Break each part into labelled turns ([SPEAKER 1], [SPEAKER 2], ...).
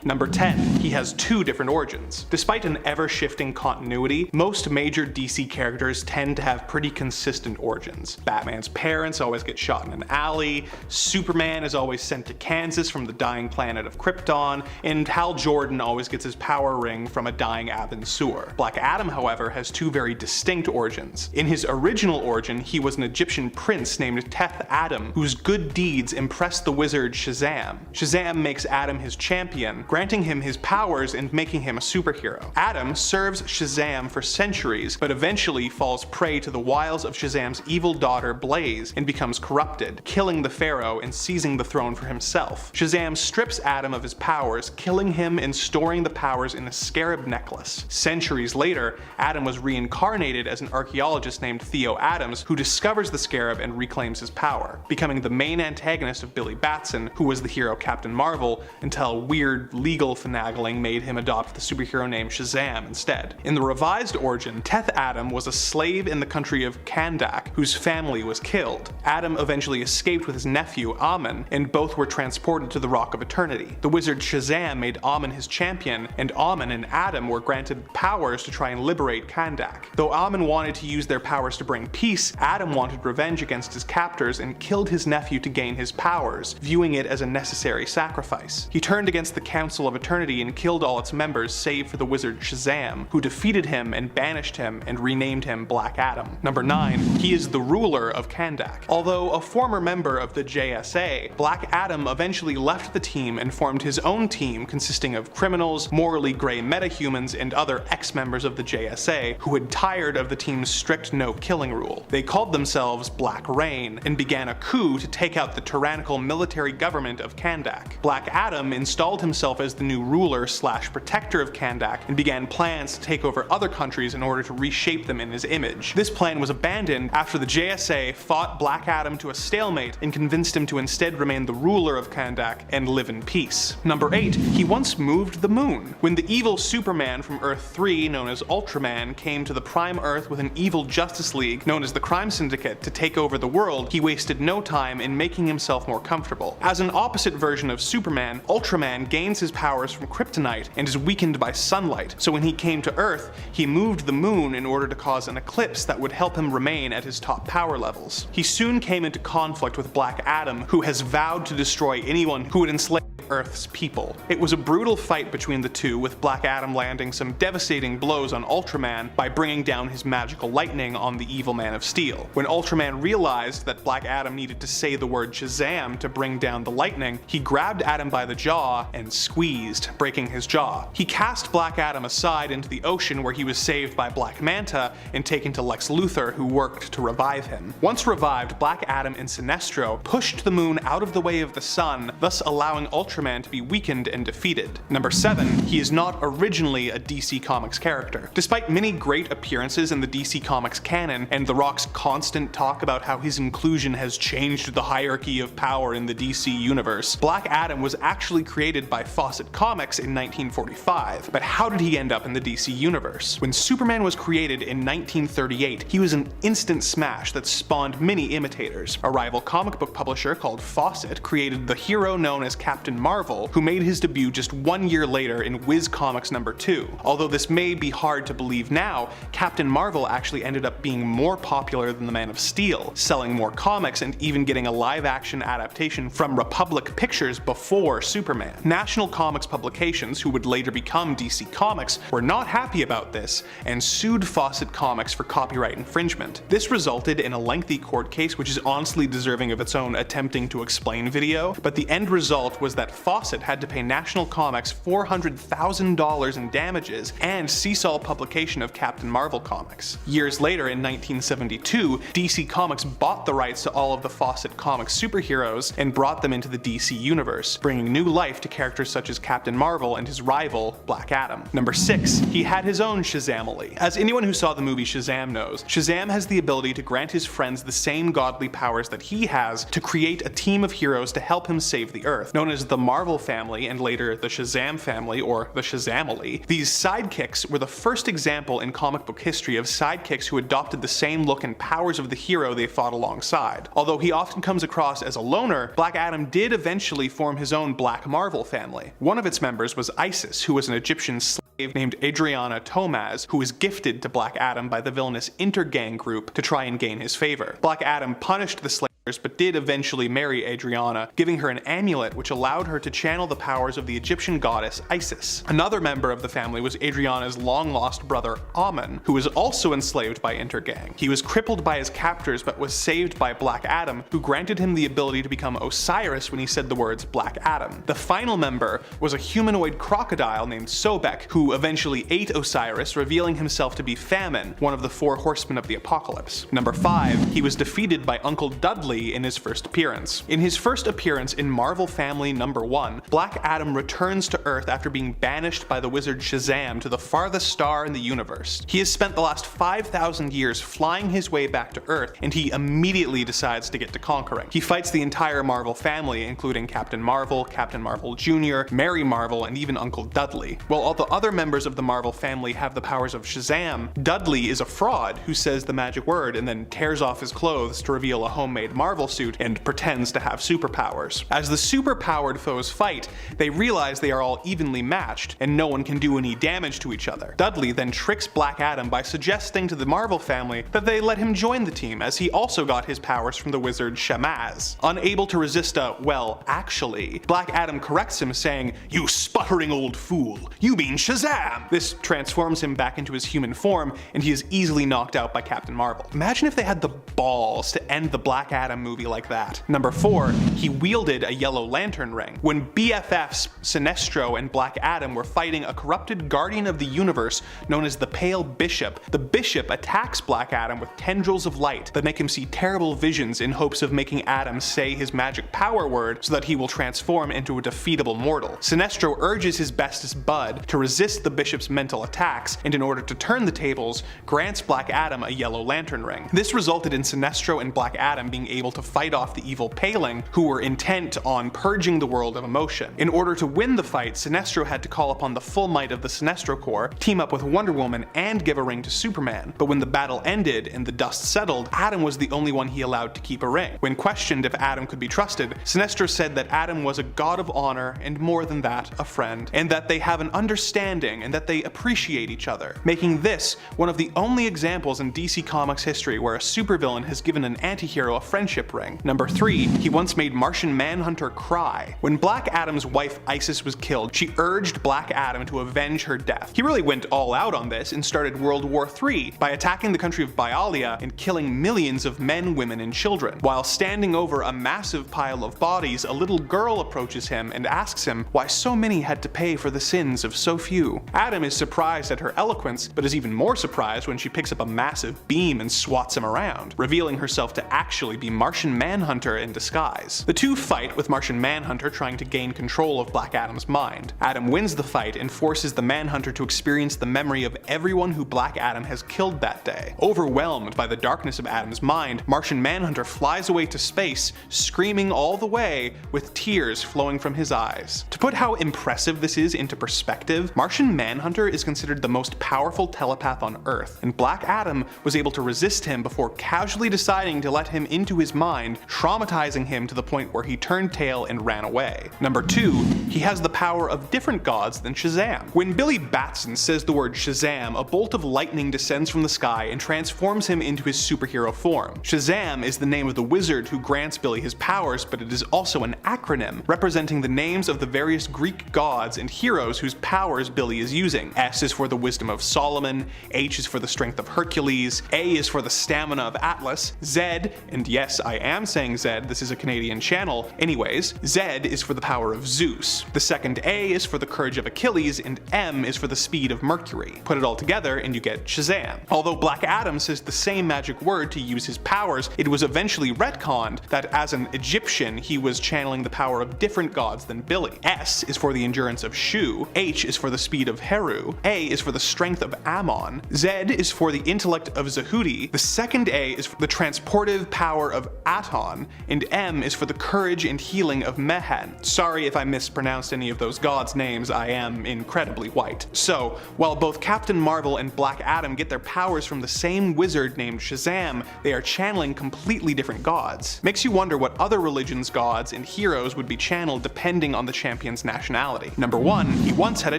[SPEAKER 1] Number 10. He has two different origins. Despite an ever-shifting continuity, most major DC characters tend to have pretty consistent origins. Batman's parents always get shot in an alley, Superman is always sent to Kansas from the dying planet of Krypton, and Hal Jordan always gets his power ring from a dying Athens sewer. Black Adam, however, has two very distinct origins. In his original origin, he was an Egyptian prince named Teth Adam, whose good deeds impressed the wizard Shazam. Shazam makes Adam his champion, granting him his powers and making him a superhero. Adam serves Shazam for centuries, but eventually falls prey to the wiles of Shazam's evil daughter Blaze and becomes corrupted, killing the pharaoh and seizing the throne for himself. Shazam strips Adam of his powers, killing him and storing the powers in a scarab necklace. Centuries later, Adam was reincarnated as an archaeologist named Theo Adams, who discovers the scarab and reclaims his power, becoming the main antagonist of Billy Batson, who was the hero Captain Marvel, until weird legal finagling made him adopt the superhero name Shazam instead. In the revised origin, Teth Adam was a slave in the country of Kandak, whose family was killed. Adam eventually escaped with his nephew Amun, and both were transported to the Rock of Eternity. The wizard Shazam made Amun his champion, and Amun and Adam were granted powers to try and liberate Kandak. Though Amun wanted to use their powers to bring peace, Adam wanted revenge against his captors and killed his nephew to gain his powers, viewing it as a necessary sacrifice. He turned against the Council of Eternity and killed all its members save for the wizard Shazam, who defeated him and banished him and renamed him Black Adam. Number 9. He is the ruler of Kandak. Although a former member of the JSA, Black Adam eventually left the team and formed his own team consisting of criminals, morally gray metahumans, and other ex-members of the JSA who had tired of the team's strict no-killing rule. They called themselves Black Rain and began a coup to take out the tyrannical military government of Kandak. Black Adam installed himself as the new ruler/protector of Kandak and began plans to take over other countries in order to reshape them in his image. This plan was abandoned after the JSA fought Black Adam to a stalemate and convinced him to instead remain the ruler of Kandak and live in peace. Number 8. He once moved the moon. When the evil Superman from Earth 3, known as Ultraman, came to the Prime Earth with an evil Justice League, known as the Crime Syndicate, to take over the world, he wasted no time in making himself more comfortable. As an opposite version of Superman, Ultraman gains his powers from kryptonite and is weakened by sunlight, so when he came to Earth, he moved the moon in order to cause an eclipse that would help him remain at his top power levels. He soon came into conflict with Black Adam, who has vowed to destroy anyone who would enslave Earth's people. It was a brutal fight between the two, with Black Adam landing some devastating blows on Ultraman by bringing down his magical lightning on the evil Man of Steel. When Ultraman realized that Black Adam needed to say the word Shazam to bring down the lightning, he grabbed Adam by the jaw and squeezed, breaking his jaw. He cast Black Adam aside into the ocean, where he was saved by Black Manta and taken to Lex Luthor, who worked to revive him. Once revived, Black Adam and Sinestro pushed the moon out of the way of the sun, thus allowing Ultraman to be weakened and defeated. Number 7. He is not originally a DC Comics character. Despite many great appearances in the DC Comics canon, and The Rock's constant talk about how his inclusion has changed the hierarchy of power in the DC universe, Black Adam was actually created by Fawcett Comics in 1945. But how did he end up in the DC universe? When Superman was created in 1938, he was an instant smash that spawned many imitators. A rival comic book publisher called Fawcett created the hero known as Captain Marvel, who made his debut just 1 year later in Whiz Comics #2. Although this may be hard to believe now, Captain Marvel actually ended up being more popular than the Man of Steel, selling more comics and even getting a live-action adaptation from Republic Pictures before Superman. National Comics Publications, who would later become DC Comics, were not happy about this and sued Fawcett Comics for copyright infringement. This resulted in a lengthy court case, which is honestly deserving of its own attempting to explain video, but the end result was that Fawcett had to pay National Comics $400,000 in damages and cease all publication of Captain Marvel comics. Years later, in 1972, DC Comics bought the rights to all of the Fawcett Comics superheroes and brought them into the DC universe, bringing new life to characters such as Captain Marvel and his rival, Black Adam. Number 6. He had his own Shazamily. As anyone who saw the movie Shazam knows, Shazam has the ability to grant his friends the same godly powers that he has to create a team of heroes to help him save the Earth, known as the Marvel family and later the Shazam family, or the Shazamily, these sidekicks were the first example in comic book history of sidekicks who adopted the same look and powers of the hero they fought alongside. Although he often comes across as a loner, Black Adam did eventually form his own Black Marvel family. One of its members was Isis, who was an Egyptian slave named Adriana Tomaz, who was gifted to Black Adam by the villainous Intergang group to try and gain his favor. Black Adam punished the slave but did eventually marry Adriana, giving her an amulet which allowed her to channel the powers of the Egyptian goddess Isis. Another member of the family was Adriana's long-lost brother Amun, who was also enslaved by Intergang. He was crippled by his captors but was saved by Black Adam, who granted him the ability to become Osiris when he said the words Black Adam. The final member was a humanoid crocodile named Sobek, who eventually ate Osiris, revealing himself to be Famine, one of the 4 horsemen of the apocalypse. Number 5, he was defeated by Uncle Dudley in his first appearance. In his first appearance in Marvel Family number 1, Black Adam returns to Earth after being banished by the wizard Shazam to the farthest star in the universe. He has spent the last 5,000 years flying his way back to Earth, and he immediately decides to get to conquering. He fights the entire Marvel family, including Captain Marvel, Captain Marvel Jr., Mary Marvel, and even Uncle Dudley. While all the other members of the Marvel family have the powers of Shazam, Dudley is a fraud who says the magic word and then tears off his clothes to reveal a homemade Marvel suit and pretends to have superpowers. As the superpowered foes fight, they realize they are all evenly matched and no one can do any damage to each other. Dudley then tricks Black Adam by suggesting to the Marvel family that they let him join the team, as he also got his powers from the wizard Shamaz. Unable to resist a, well, actually, Black Adam corrects him saying, "You sputtering old fool, you mean Shazam!" This transforms him back into his human form and he is easily knocked out by Captain Marvel. Imagine if they had the balls to end the Black Adam movie like that. Number 4, he wielded a yellow lantern ring. When BFFs Sinestro and Black Adam were fighting a corrupted guardian of the universe known as the Pale Bishop, the Bishop attacks Black Adam with tendrils of light that make him see terrible visions in hopes of making Adam say his magic power word so that he will transform into a defeatable mortal. Sinestro urges his bestest bud to resist the Bishop's mental attacks, and in order to turn the tables, grants Black Adam a yellow lantern ring. This resulted in Sinestro and Black Adam being able to fight off the evil Paling, who were intent on purging the world of emotion. In order to win the fight, Sinestro had to call upon the full might of the Sinestro Corps, team up with Wonder Woman, and give a ring to Superman. But when the battle ended and the dust settled, Adam was the only one he allowed to keep a ring. When questioned if Adam could be trusted, Sinestro said that Adam was a god of honor, and more than that, a friend, and that they have an understanding and that they appreciate each other, making this one of the only examples in DC Comics history where a supervillain has given an antihero a friendship ring. Number 3, he once made Martian Manhunter cry. When Black Adam's wife Isis was killed, she urged Black Adam to avenge her death. He really went all out on this and started World War III by attacking the country of Bialia and killing millions of men, women, and children. While standing over a massive pile of bodies, a little girl approaches him and asks him why so many had to pay for the sins of so few. Adam is surprised at her eloquence, but is even more surprised when she picks up a massive beam and swats him around, revealing herself to actually be Martian Manhunter in disguise. The two fight, with Martian Manhunter trying to gain control of Black Adam's mind. Adam wins the fight and forces the Manhunter to experience the memory of everyone who Black Adam has killed that day. Overwhelmed by the darkness of Adam's mind, Martian Manhunter flies away to space, screaming all the way, with tears flowing from his eyes. To put how impressive this is into perspective, Martian Manhunter is considered the most powerful telepath on Earth, and Black Adam was able to resist him before casually deciding to let him into his mind, traumatizing him to the point where he turned tail and ran away. Number 2, he has the power of different gods than Shazam. When Billy Batson says the word Shazam, a bolt of lightning descends from the sky and transforms him into his superhero form. Shazam is the name of the wizard who grants Billy his powers, but it is also an acronym representing the names of the various Greek gods and heroes whose powers Billy is using. S is for the wisdom of Solomon, H is for the strength of Hercules, A is for the stamina of Atlas, Z, and yes, I am saying Z, this is a Canadian channel, anyways, Z is for the power of Zeus. The second A is for the courage of Achilles, and M is for the speed of Mercury. Put it all together and you get Shazam. Although Black Adam says the same magic word to use his powers, it was eventually retconned that as an Egyptian he was channeling the power of different gods than Billy. S is for the endurance of Shu, H is for the speed of Heru, A is for the strength of Ammon, Z is for the intellect of Zahudi, the second A is for the transportive power of of Aton, and M is for the courage and healing of Mehen. Sorry if I mispronounced any of those gods' names, I am incredibly white. So, while both Captain Marvel and Black Adam get their powers from the same wizard named Shazam, they are channeling completely different gods. Makes you wonder what other religions' gods and heroes would be channeled depending on the champion's nationality. Number 1, he once had a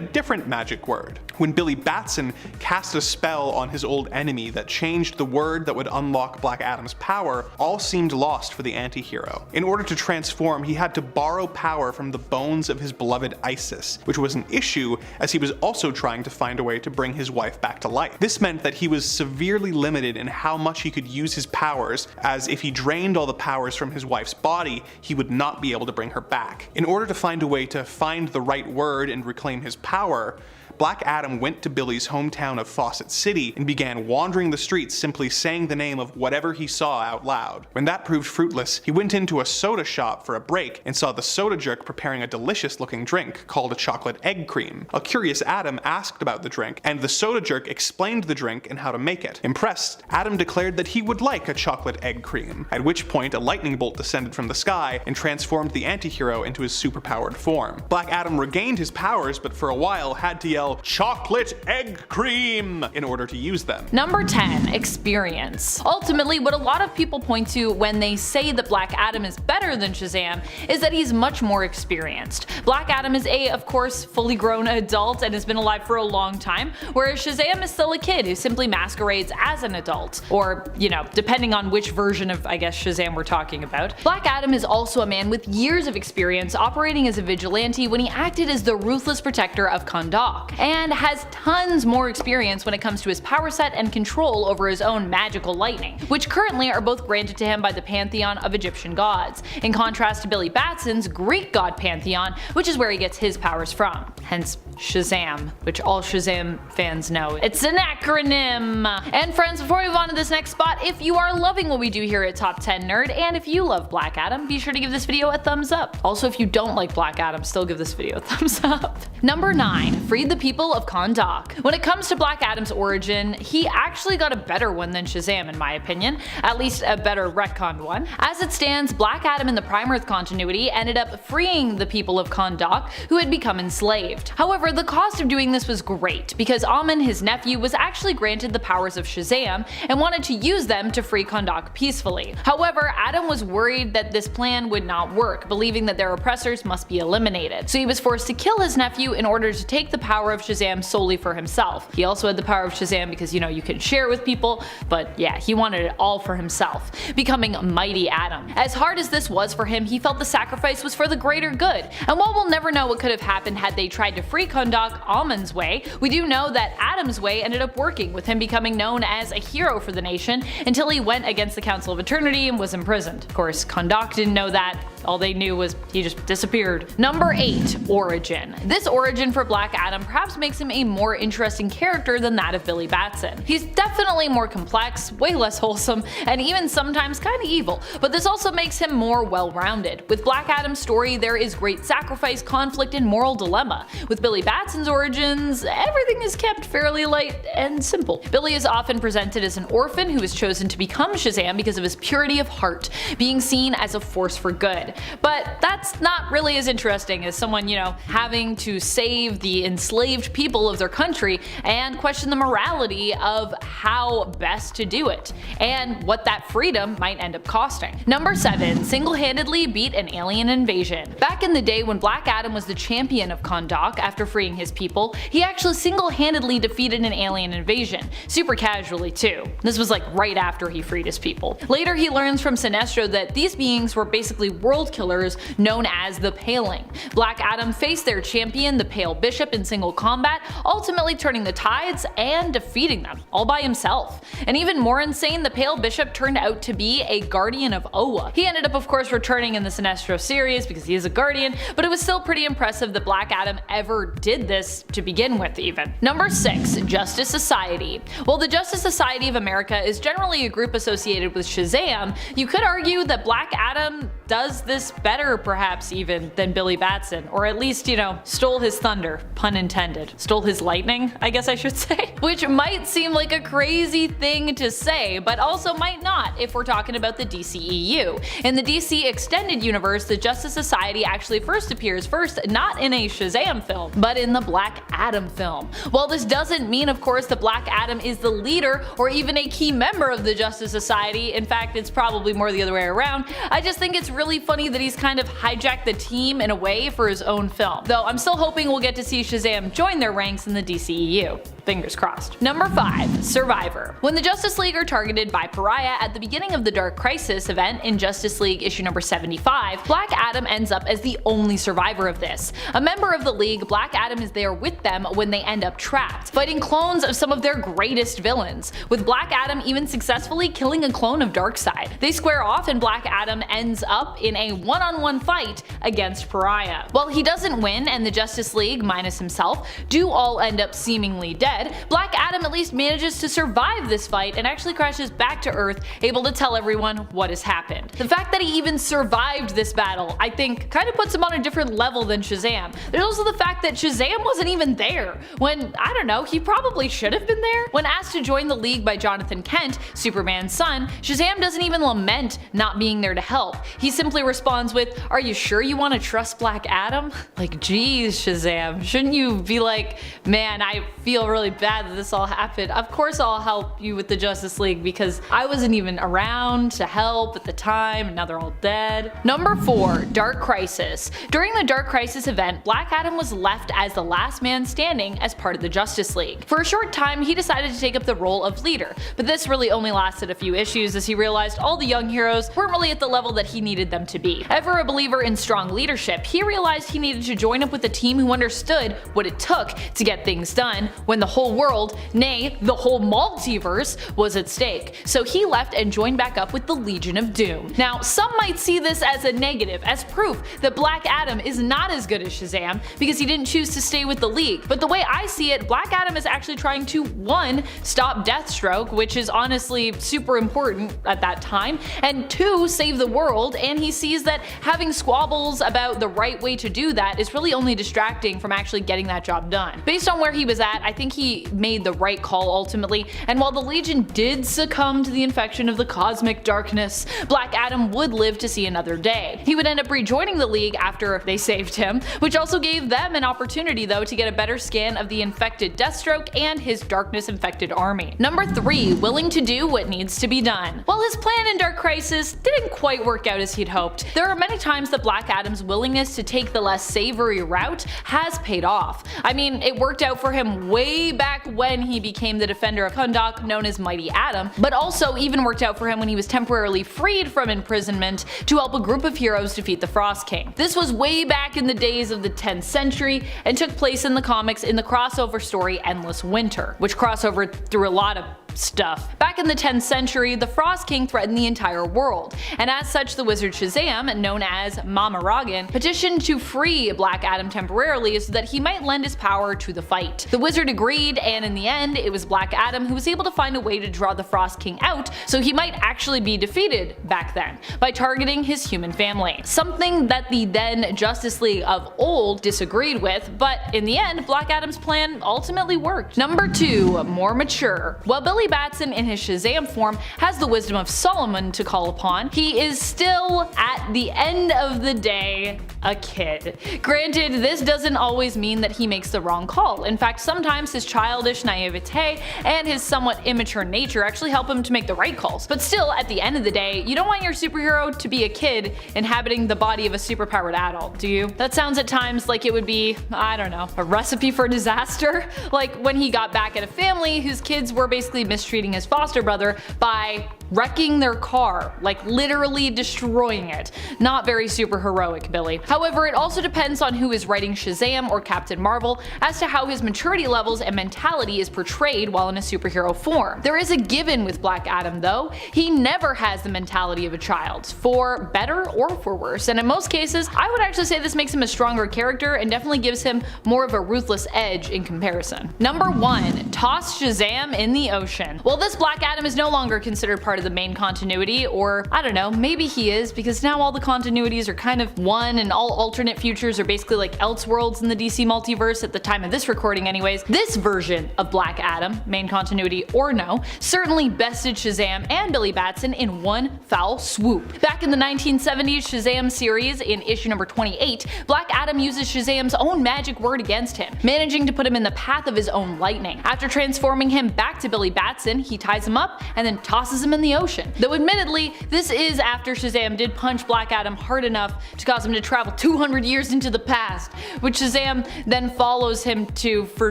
[SPEAKER 1] different magic word. When Billy Batson cast a spell on his old enemy that changed the word that would unlock Black Adam's power, all seemed lost for the anti-hero. In order to transform, he had to borrow power from the bones of his beloved Isis, which was an issue as he was also trying to find a way to bring his wife back to life. This meant that he was severely limited in how much he could use his powers, as if he drained all the powers from his wife's body, he would not be able to bring her back. In order to find a way to find the right word and reclaim his power, Black Adam went to Billy's hometown of Fawcett City and began wandering the streets simply saying the name of whatever he saw out loud. When that proved fruitless, he went into a soda shop for a break and saw the soda jerk preparing a delicious looking drink called a chocolate egg cream. A curious Adam asked about the drink, and the soda jerk explained the drink and how to make it. Impressed, Adam declared that he would like a chocolate egg cream, at which point a lightning bolt descended from the sky and transformed the anti-hero into his superpowered form. Black Adam regained his powers, but for a while had to yell chocolate egg cream in order to use them.
[SPEAKER 2] Number 10, experience. Ultimately, what a lot of people point to when they say that Black Adam is better than Shazam is that he's much more experienced. Black Adam is of course, fully grown adult and has been alive for a long time, whereas Shazam is still a kid who simply masquerades as an adult. Or, depending on which version of, Shazam we're talking about. Black Adam is also a man with years of experience operating as a vigilante when he acted as the ruthless protector of Kandak, and has tons more experience when it comes to his power set and control over his own magical lightning, which currently are both granted to him by the pantheon of Egyptian gods, in contrast to Billy Batson's Greek god pantheon, which is where he gets his powers from. Hence Shazam, which all Shazam fans know. It's an acronym! And friends, before we move on to this next spot, if you are loving what we do here at Top 10 Nerd, and if you love Black Adam, be sure to give this video a thumbs up. Also, if you don't like Black Adam, still give this video a thumbs up. Number 9, freed the people of Kandak. When it comes to Black Adam's origin, he actually got a better one than Shazam in my opinion, at least a better retconned one. As it stands, Black Adam in the Prime Earth continuity ended up freeing the people of Kandak who had become enslaved. However, the cost of doing this was great, because Amen, his nephew, was actually granted the powers of Shazam and wanted to use them to free Kandak peacefully. However, Adam was worried that this plan would not work, believing that their oppressors must be eliminated. So he was forced to kill his nephew in order to take the power of Shazam solely for himself. He also had the power of Shazam because, you can share it with people, but yeah, he wanted it all for himself, becoming Mighty Adam. As hard as this was for him, he felt the sacrifice was for the greater good. And while we'll never know what could have happened had they tried to free Kandak Amen's way, we do know that Adam's way ended up working, with him becoming known as a hero for the nation until he went against the Council of Eternity and was imprisoned. Of course, Kandak didn't know that. All they knew was he just disappeared. Number 8, origin. This origin for Black Adam perhaps makes him a more interesting character than that of Billy Batson. He's definitely more complex, way less wholesome, and even sometimes kinda evil, but this also makes him more well-rounded. With Black Adam's story, there is great sacrifice, conflict, and moral dilemma. With Billy Batson's origins, everything is kept fairly light and simple. Billy is often presented as an orphan who has chosen to become Shazam because of his purity of heart, being seen as a force for good. But that's not really as interesting as someone, having to save the enslaved people of their country and question the morality of how best to do it, and what that freedom might end up costing. Number 7, single-handedly beat an alien invasion. Back in the day when Black Adam was the champion of Kandak after freeing his people, he actually single-handedly defeated an alien invasion, super casually too. This was like right after he freed his people. Later he learns from Sinestro that these beings were basically world killers known as the Paling. Black Adam faced their champion, the Pale Bishop, in single combat, ultimately turning the tides and defeating them, all by himself. And even more insane, the Pale Bishop turned out to be a guardian of Oa. He ended up of course returning in the Sinestro series because he is a guardian, but it was still pretty impressive that Black Adam ever did this to begin with even. Number 6, Justice Society. While the Justice Society of America is generally a group associated with Shazam, you could argue that Black Adam does this better perhaps even than Billy Batson, or at least, you know, stole his thunder, pun intended. Stole his lightning, I guess I should say. Which might seem like a crazy thing to say, but also might not if we're talking about the DCEU. In the DC Extended Universe, the Justice Society actually appears first not in a Shazam film, but in the Black Adam film. While this doesn't mean, of course, that Black Adam is the leader or even a key member of the Justice Society, in fact it's probably more the other way around, I just think it's really funny that he's kind of hijacked the team in a way for his own film. Though I'm still hoping we'll get to see Shazam join their ranks in the DCEU. Fingers crossed. Number 5. Survivor. When the Justice League are targeted by Pariah at the beginning of the Dark Crisis event in Justice League issue number 75, Black Adam ends up as the only survivor of this. A member of the League, Black Adam is there with them when they end up trapped, fighting clones of some of their greatest villains, with Black Adam even successfully killing a clone of Darkseid. They square off and Black Adam ends up in a one-on-one fight against Pariah. While he doesn't win and the Justice League, minus himself, do all end up seemingly dead, Black Adam at least manages to survive this fight and actually crashes back to Earth, able to tell everyone what has happened. The fact that he even survived this battle, I think, kind of puts him on a different level than Shazam. There's also the fact that Shazam wasn't even there, when, I don't know, he probably should have been there. When asked to join the League by Jonathan Kent, Superman's son, Shazam doesn't even lament not being there to help. He simply responds with, "Are you sure you want to trust Black Adam?" Like, geez, Shazam, shouldn't you be like, "Man, I feel really bad that this all happened. Of course I'll help you with the Justice League because I wasn't even around to help at the time and now they're all dead." Number 4. Dark Crisis. During the Dark Crisis event, Black Adam was left as the last man standing as part of the Justice League. For a short time he decided to take up the role of leader, but this really only lasted a few issues as he realized all the young heroes weren't really at the level that he needed them to be. Ever a believer in strong leadership, he realized he needed to join up with a team who understood what it took to get things done when the whole world, nay, the whole multiverse, was at stake. So he left and joined back up with the Legion of Doom. Now, some might see this as a negative, as proof that Black Adam is not as good as Shazam because he didn't choose to stay with the League. But the way I see it, Black Adam is actually trying to 1. Stop Deathstroke, which is honestly super important at that time, and 2. Save the world, and he sees that having squabbles about the right way to do that is really only distracting from actually getting that job done. Based on where he was at, I think he made the right call ultimately, and while the Legion did succumb to the infection of the cosmic darkness, Black Adam would live to see another day. He would end up rejoining the League after they saved him, which also gave them an opportunity though to get a better scan of the infected Deathstroke and his darkness-infected army. Number 3. Willing to do what needs to be done. While his plan in Dark Crisis didn't quite work out as he'd hoped, there are many times that Black Adam's willingness to take the less savory route has paid off. I mean, it worked out for him way back when he became the defender of Kandak, known as Mighty Adam, but also even worked out for him when he was temporarily freed from imprisonment to help a group of heroes defeat the Frost King. This was way back in the days of the 10th century and took place in the comics in the crossover story Endless Winter, which crossovered through a lot of stuff. Back in the 10th century, the Frost King threatened the entire world, and as such the wizard Shazam, known as Mama Rogan, petitioned to free Black Adam temporarily so that he might lend his power to the fight. The wizard agreed, and in the end it was Black Adam who was able to find a way to draw the Frost King out so he might actually be defeated back then, by targeting his human family. Something that the then Justice League of old disagreed with, but in the end Black Adam's plan ultimately worked. Number 2. More mature. While Billy Batson in his Shazam form has the wisdom of Solomon to call upon, he is still, at the end of the day, a kid. Granted, this doesn't always mean that he makes the wrong call. In fact, sometimes his childish naivete and his somewhat immature nature actually help him to make the right calls. But still, at the end of the day, you don't want your superhero to be a kid inhabiting the body of a superpowered adult, do you? That sounds at times like it would be, I don't know, a recipe for disaster. Like when he got back at a family whose kids were basically mistreating his foster brother by wrecking their car, like literally destroying it. Not very super heroic, Billy. However, it also depends on who is writing Shazam or Captain Marvel as to how his maturity levels and mentality is portrayed while in a superhero form. There is a given with Black Adam though, he never has the mentality of a child, for better or for worse, and in most cases I would actually say this makes him a stronger character and definitely gives him more of a ruthless edge in comparison. Number 1. Toss Shazam in the ocean. While this Black Adam is no longer considered part of the main continuity, or I don't know, maybe he is, because now all the continuities are kind of one and all alternate futures are basically like Elseworlds in the DC multiverse at the time of this recording anyways. This version of Black Adam, main continuity or no, certainly bested Shazam and Billy Batson in one foul swoop. Back in the 1970s Shazam series, in issue number 28, Black Adam uses Shazam's own magic word against him, managing to put him in the path of his own lightning. After transforming him back to Billy Batson, he ties him up and then tosses him in the ocean. Though admittedly, this is after Shazam did punch Black Adam hard enough to cause him to travel 200 years into the past, which Shazam then follows him to for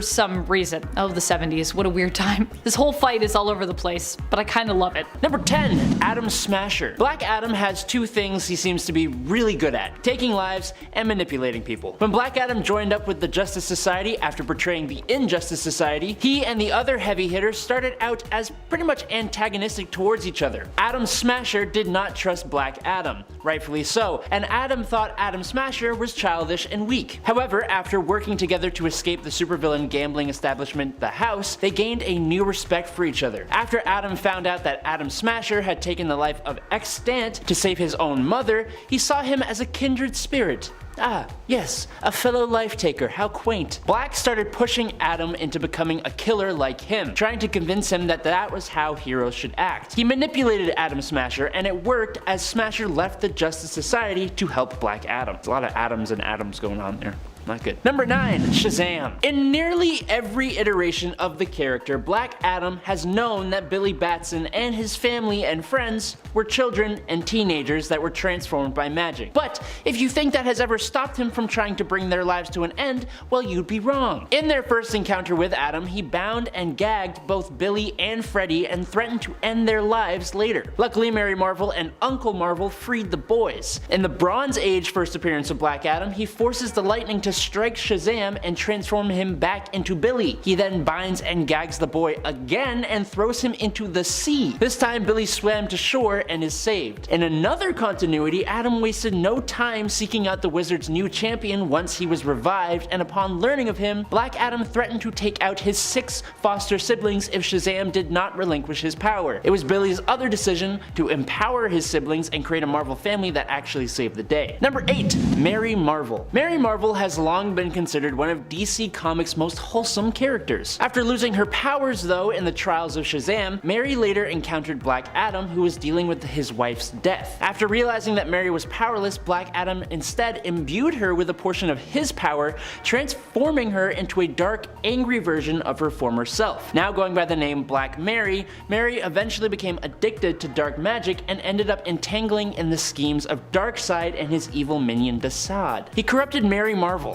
[SPEAKER 2] some reason. Oh, the 70s, what a weird time. This whole fight is all over the place, but I kinda love it.
[SPEAKER 3] Number 10. Adam Smasher. Black Adam has two things he seems to be really good at: taking lives and manipulating people. When Black Adam joined up with the Justice Society after betraying the Injustice Society, he and the other heavy hitters started out as pretty much antagonistic towards each other. Adam Smasher did not trust Black Adam, rightfully so, and Adam thought Adam Smasher was childish and weak. However, after working together to escape the supervillain gambling establishment, the House, they gained a new respect for each other. After Adam found out that Adam Smasher had taken the life of Extant to save his own mother, he saw him as a kindred spirit. Ah, yes, a fellow life taker, how quaint. Black started pushing Adam into becoming a killer like him, trying to convince him that that was how heroes should act. He manipulated Adam Smasher, and it worked as Smasher left the Justice Society to help Black Adam. There's a lot of Adams and Adams going on there. Not good. Number 9. Shazam. In nearly every iteration of the character, Black Adam has known that Billy Batson and his family and friends were children and teenagers that were transformed by magic. But if you think that has ever stopped him from trying to bring their lives to an end, well, you'd be wrong. In their first encounter with Adam, he bound and gagged both Billy and Freddy and threatened to end their lives later. Luckily, Mary Marvel and Uncle Marvel freed the boys. In the Bronze Age first appearance of Black Adam, he forces the lightning to strike Shazam and transform him back into Billy. He then binds and gags the boy again and throws him into the sea. This time Billy swam to shore and is saved. In another continuity, Adam wasted no time seeking out the wizard's new champion once he was revived, and upon learning of him, Black Adam threatened to take out his 6 foster siblings if Shazam did not relinquish his power. It was Billy's other decision to empower his siblings and create a Marvel family that actually saved the day. Number 8. Mary Marvel. Mary Marvel has long been considered one of DC Comics' most wholesome characters. After losing her powers though in the trials of Shazam, Mary later encountered Black Adam, who was dealing with his wife's death. After realizing that Mary was powerless, Black Adam instead imbued her with a portion of his power, transforming her into a dark, angry version of her former self. Now going by the name Black Mary, Mary eventually became addicted to dark magic and ended up entangling in the schemes of Darkseid and his evil minion Desaad. He corrupted Mary Marvel.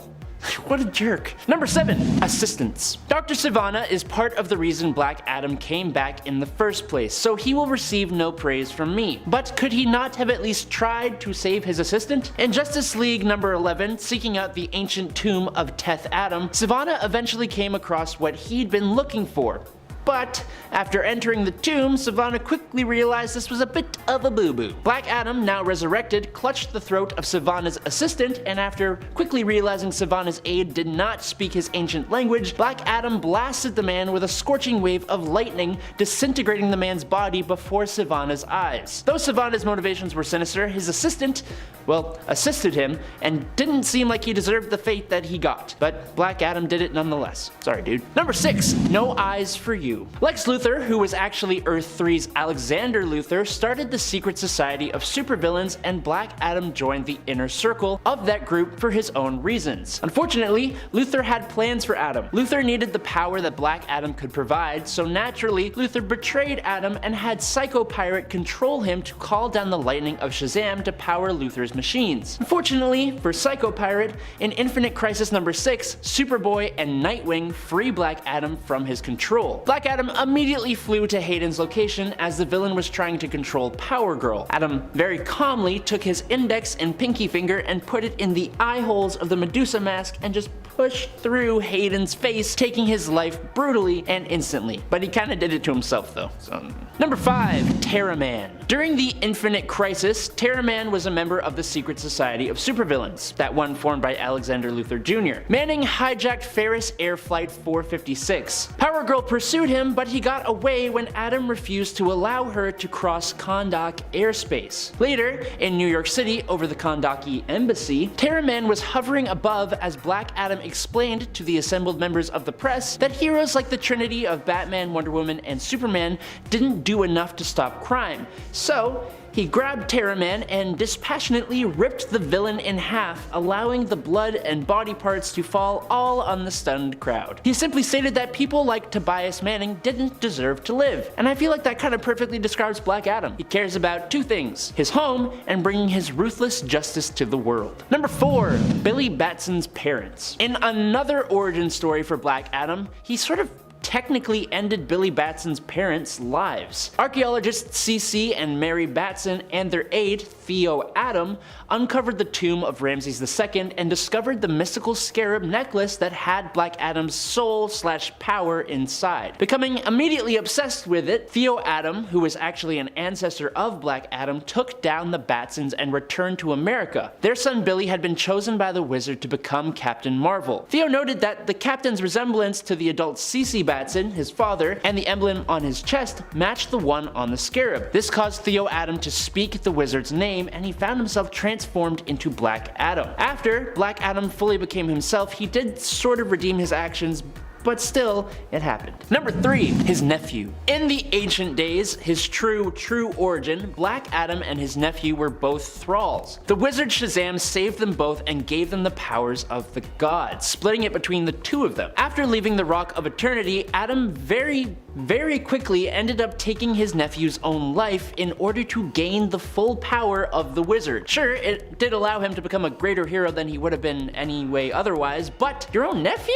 [SPEAKER 3] What a jerk. Number 7. Assistants. Dr. Sivana is part of the reason Black Adam came back in the first place, so he will receive no praise from me. But could he not have at least tried to save his assistant? In Justice League number 11, seeking out the ancient tomb of Teth Adam, Sivana eventually came across what he'd been looking for. But after entering the tomb, Sivana quickly realized this was a bit of a boo-boo. Black Adam, now resurrected, clutched the throat of Sivana's assistant, and after quickly realizing Sivana's aide did not speak his ancient language, Black Adam blasted the man with a scorching wave of lightning, disintegrating the man's body before Sivana's eyes. Though Sivana's motivations were sinister, his assistant, well, assisted him, and didn't seem like he deserved the fate that he got. But Black Adam did it nonetheless. Sorry, dude. Number 6. No Eyes for You. Lex Luthor, who was actually Earth 3's Alexander Luthor, started the secret society of supervillains, and Black Adam joined the inner circle of that group for his own reasons. Unfortunately, Luthor had plans for Adam. Luthor needed the power that Black Adam could provide, so naturally, Luthor betrayed Adam and had Psycho Pirate control him to call down the lightning of Shazam to power Luthor's machines. Unfortunately for Psycho Pirate, in Infinite Crisis number 6, Superboy and Nightwing free Black Adam from his control. Black Adam immediately flew to Hayden's location as the villain was trying to control Power Girl. Adam very calmly took his index and pinky finger and put it in the eye holes of the Medusa mask and just pushed through Hayden's face, taking his life brutally and instantly. But he kinda did it to himself though. So. Number 5. Terraman. During the Infinite Crisis, Terraman was a member of the secret society of supervillains, that one formed by Alexander Luthor Jr. Manning hijacked Ferris Air Flight 456. Power Girl pursued him, but he got away when Adam refused to allow her to cross Kandak airspace. Later, in New York City over the Kandaki embassy, Terraman was hovering above as Black Adam explained to the assembled members of the press that heroes like the Trinity of Batman, Wonder Woman, and Superman didn't do enough to stop crime. So, he grabbed Terraman and dispassionately ripped the villain in half, allowing the blood and body parts to fall all on the stunned crowd. He simply stated that people like Tobias Manning didn't deserve to live, and I feel like that kind of perfectly describes Black Adam. He cares about two things: his home and bringing his ruthless justice to the world. Number 4. Billy Batsons' Parents. In another origin story for Black Adam, he sort of technically ended Billy Batson's parents' lives. Archaeologists CC and Mary Batson and their aide, Theo Adam, uncovered the tomb of Ramses II and discovered the mystical scarab necklace that had Black Adam's soul/power inside. Becoming immediately obsessed with it, Theo Adam, who was actually an ancestor of Black Adam, took down the Batsons and returned to America. Their son Billy had been chosen by the wizard to become Captain Marvel. Theo noted that the captain's resemblance to the adult CC Batson, his father, and the emblem on his chest matched the one on the scarab. This caused Theo Adam to speak the wizard's name, and he found himself transformed into Black Adam. After Black Adam fully became himself, he did sort of redeem his actions, but still, it happened. Number 3. His nephew. In the ancient days, his true origin, Black Adam and his nephew were both thralls. The wizard Shazam saved them both and gave them the powers of the gods, splitting it between the two of them. After leaving the Rock of Eternity, Adam very quickly ended up taking his nephew's own life in order to gain the full power of the wizard. Sure, it did allow him to become a greater hero than he would have been anyway otherwise, but your own nephew?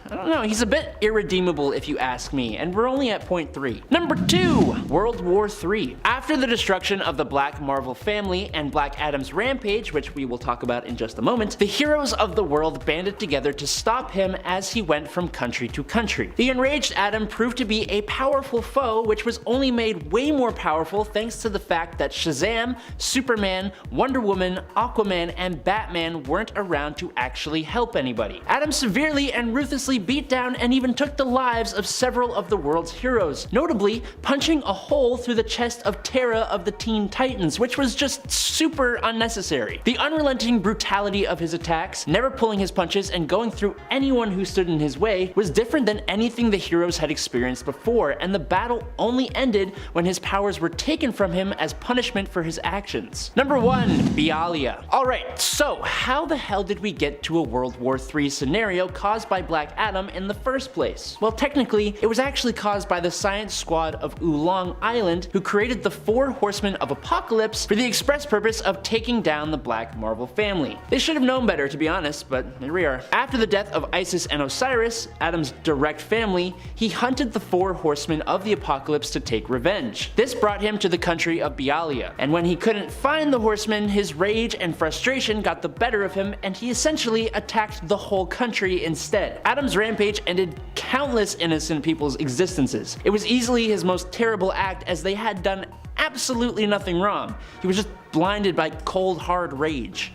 [SPEAKER 3] I don't know, he's a bit irredeemable if you ask me, and we're only at point 3. Number 2. World War III. After the destruction of the Black Marvel family and Black Adam's rampage, which we will talk about in just a moment, the heroes of the world banded together to stop him as he went from country to country. The enraged Adam proved to be a powerful foe, which was only made way more powerful thanks to the fact that Shazam, Superman, Wonder Woman, Aquaman, and Batman weren't around to actually help anybody. Adam severely and ruthlessly beat down and even took the lives of several of the world's heroes, notably punching a hole through the chest of Terra of the Teen Titans, which was just super unnecessary. The unrelenting brutality of his attacks, never pulling his punches, and going through anyone who stood in his way was different than anything the heroes had experienced before, and the battle only ended when his powers were taken from him as punishment for his actions. Number 1. Bialia. Alright, so how the hell did we get to a World War III scenario caused by Black Adam in the first place? Well, technically, it was actually caused by the science squad of Oolong Island, who created the 4 Horsemen of Apocalypse for the express purpose of taking down the Black Marvel family. They should have known better, to be honest, but here we are. After the death of Isis and Osiris, Adam's direct family, he hunted the 4 Horsemen of the Apocalypse to take revenge. This brought him to the country of Bialia, and when he couldn't find the Horsemen, his rage and frustration got the better of him, and he essentially attacked the whole country instead. Adam's rampage ended countless innocent people's existences. It was easily his most terrible act, as they had done absolutely nothing wrong. He was just blinded by cold, hard rage.